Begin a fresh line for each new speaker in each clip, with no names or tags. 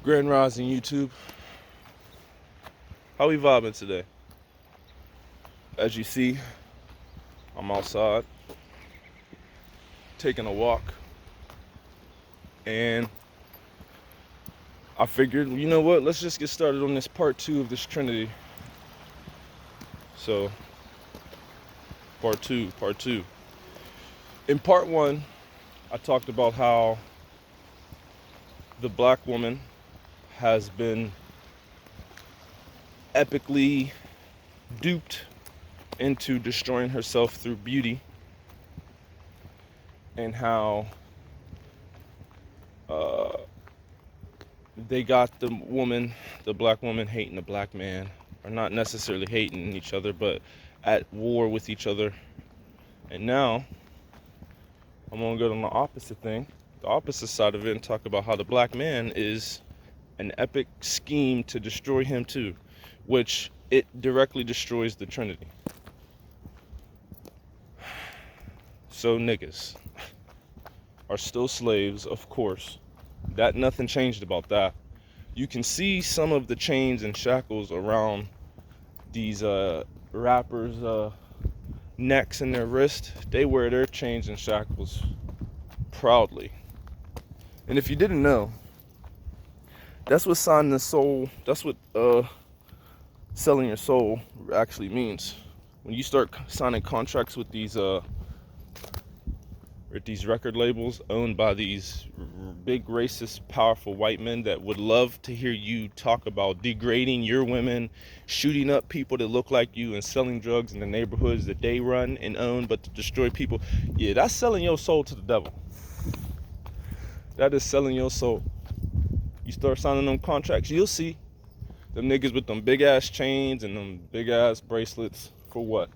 Grand Rising YouTube. How we vibing today? As you see, I'm outside taking a walk, and I figured, you know what, let's just get started on this part 2 of this Trinity. So, part 2. In part 1, I talked about how the black woman has been epically duped into destroying herself through beauty, and how they got the black woman hating the black man, or not necessarily hating each other, but at war with each other. And now I'm gonna go on the opposite thing, the opposite side of it, and talk about how the black man is an epic scheme to destroy him too, which it directly destroys the Trinity. So niggas are still slaves, of course. That nothing changed about that. You can see some of the chains and shackles around these rappers' necks and their wrist. They wear their chains and shackles proudly. And if you didn't know, that's what signing the soul, that's what selling your soul actually means. When you start signing contracts with these record labels owned by these big racist powerful white men that would love to hear you talk about degrading your women, shooting up people that look like you, and selling drugs in the neighborhoods that they run and own but to destroy people, yeah, that's selling your soul to the devil. That is selling your soul. You start signing them contracts, you'll see them niggas with them big ass chains and them big ass bracelets for what?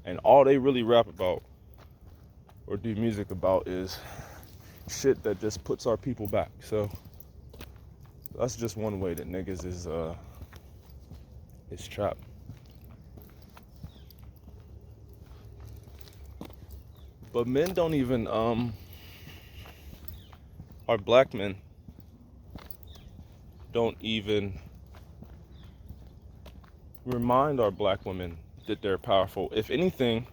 And all they really rap about or do music about is shit that just puts our people back. So that's just one way that niggas is trapped. But men don't even our black men don't even remind our black women that they're powerful. If anything,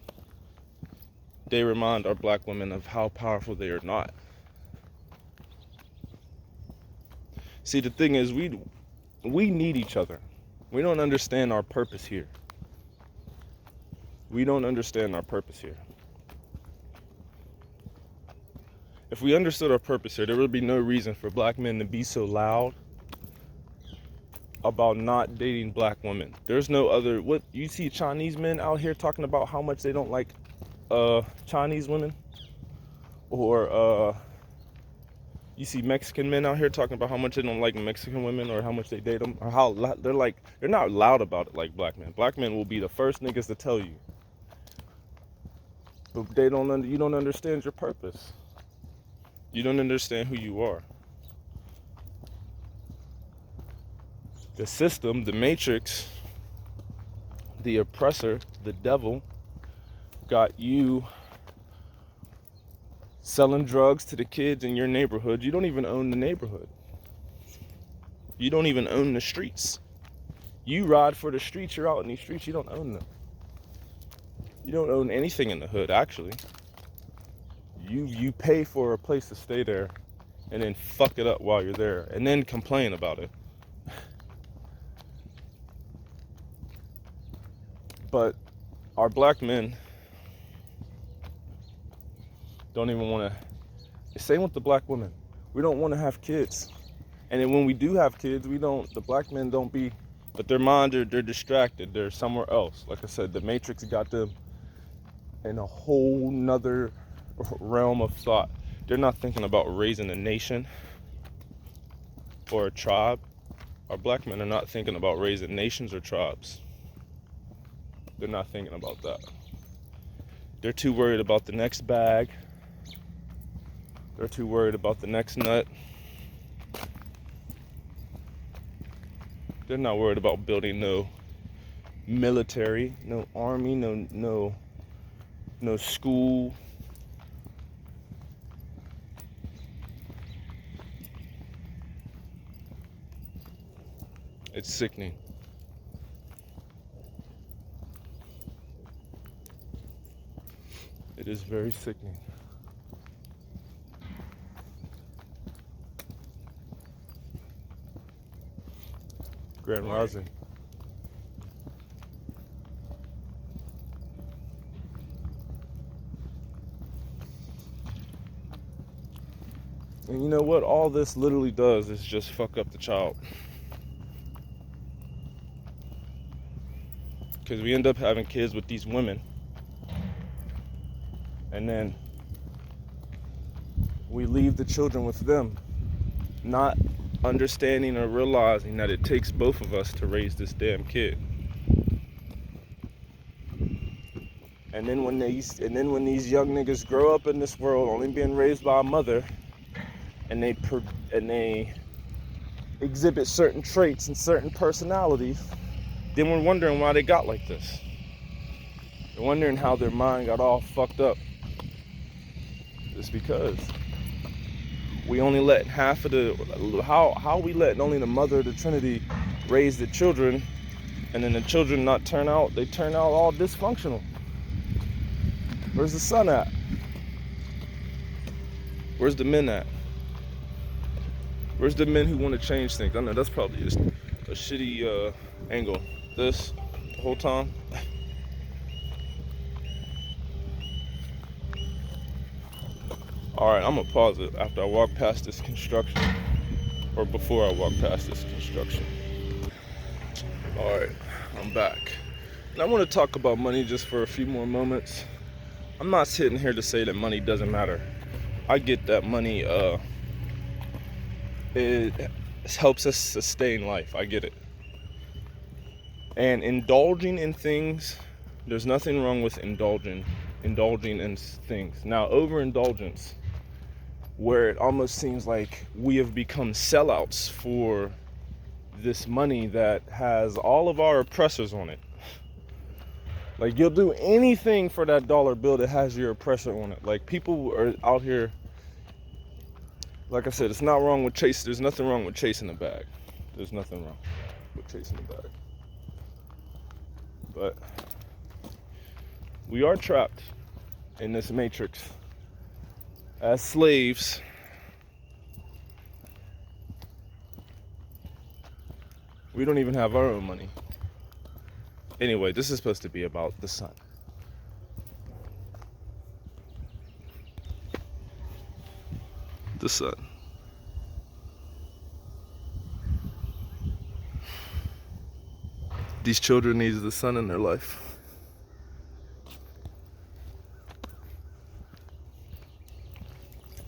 they remind our black women of how powerful they are not. See, the thing is, we need each other. We don't understand our purpose here. We don't understand our purpose here. If we understood our purpose here, there would be no reason for black men to be so loud about not dating black women. There's no other, what you see Chinese men out here talking about how much they don't like Chinese women, or you see Mexican men out here talking about how much they don't like Mexican women, or how much they date them, or how they're not loud about it like black men. Black men will be the first niggas to tell you, but you don't understand your purpose. You don't understand who you are. The system, the matrix, the oppressor, the devil, got you selling drugs to the kids in your neighborhood. You don't even own the neighborhood. You don't even own the streets. You ride for the streets, you're out in these streets, you don't own them. You don't own anything in the hood, actually. You pay for a place to stay there and then fuck it up while you're there and then complain about it. But our black men don't even want to. Same with the black women. We don't want to have kids. And then when we do have kids, the black men don't be, but their mind, they're distracted. They're somewhere else. Like I said, the Matrix got them in a whole nother realm of thought. They're not thinking about raising a nation or a tribe. Our black men are not thinking about raising nations or tribes. They're not thinking about that. They're too worried about the next bag. They're too worried about the next nut. They're not worried about building no military, no army, no school. It's sickening. It is very sickening. Grand Rising. And you know what? All this literally does is just fuck up the child. Because we end up having kids with these women. And then we leave the children with them, not understanding or realizing that it takes both of us to raise this damn kid. And then when these young niggas grow up in this world only being raised by a mother, and they exhibit certain traits and certain personalities, then we're wondering why they got like this. We're wondering how their mind got all fucked up. It's because we only let half of the, how we let only the mother of the Trinity raise the children, and then the children turn out all dysfunctional. Where's the son at? Where's the men at? Where's the men who want to change things? I know that's probably just a shitty angle. This the whole time. Alright, I'm gonna pause it after I walk past this construction. Or before I walk past this construction. Alright, I'm back. And I want to talk about money just for a few more moments. I'm not sitting here to say that money doesn't matter. I get that money it helps us sustain life. I get it. And indulging in things, there's nothing wrong with indulging in things. Now, overindulgence, where it almost seems like we have become sellouts for this money that has all of our oppressors on it. Like, you'll do anything for that dollar bill that has your oppressor on it. Like, people are out here, like I said, it's not wrong with chasing. There's nothing wrong with chasing a bag. There's nothing wrong with chasing a bag. But we are trapped in this matrix as slaves. We don't even have our own money. Anyway, this is supposed to be about the sun. The sun. These children need the sun in their life.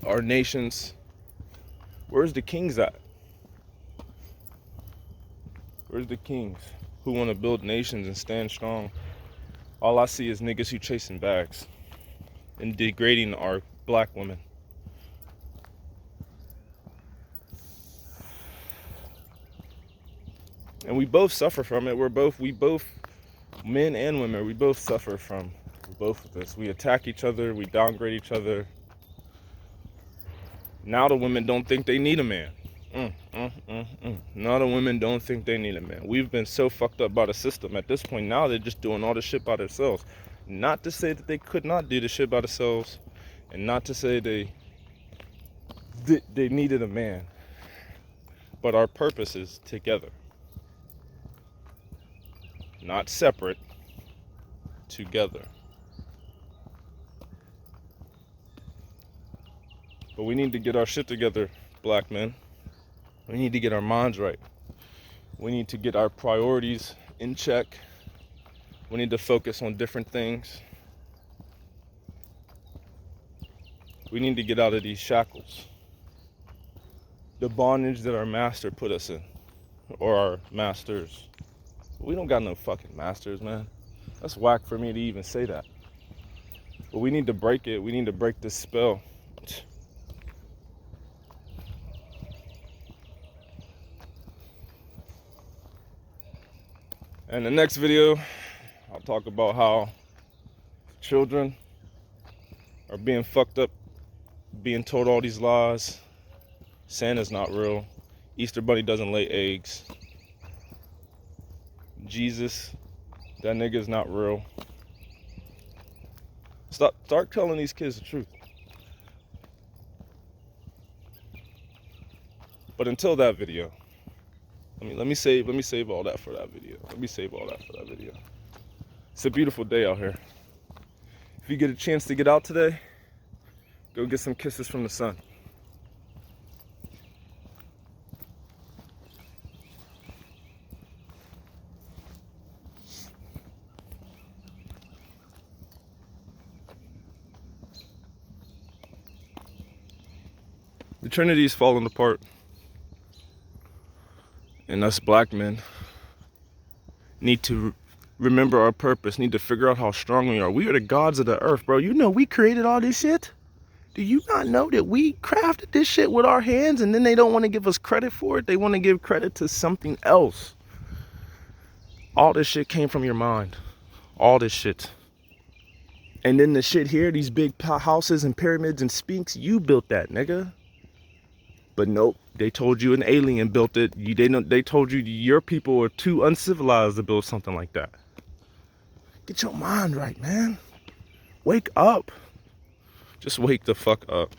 Our nations, where's the kings at? Where's the kings who want to build nations and stand strong? All I see is niggas who chasing bags and degrading our black women. And we both suffer from it. We both, men and women, we both suffer from both of this. We attack each other, we downgrade each other. Now the women don't think they need a man. Now the women don't think they need a man. We've been so fucked up by the system. At this point now, they're just doing all the shit by themselves. Not to say that they could not do the shit by themselves, and not to say they needed a man. But our purpose is together. Not separate, together. But we need to get our shit together, black men. We need to get our minds right. We need to get our priorities in check. We need to focus on different things. We need to get out of these shackles. The bondage that our master put us in, or our masters. We don't got no fucking masters, man. That's whack for me to even say that. But we need to break it. We need to break this spell. In the next video, I'll talk about how children are being fucked up, being told all these lies. Santa's not real. Easter Bunny doesn't lay eggs. Jesus, that nigga's not real. Start telling these kids the truth. But until that video, let me save all that for that video. It's a beautiful day out here. If you get a chance to get out today, go get some kisses from the sun. The Trinity is falling apart. And us black men need to remember our purpose, need to figure out how strong we are. We are the gods of the earth, bro. You know we created all this shit? Do you not know that we crafted this shit with our hands, and then they don't want to give us credit for it? They want to give credit to something else. All this shit came from your mind. All this shit. And then the shit here, these big houses and pyramids and sphinx, you built that, nigga. But nope, they told you an alien built it. They told you your people are too uncivilized to build something like that. Get your mind right, man. Wake up. Just wake the fuck up.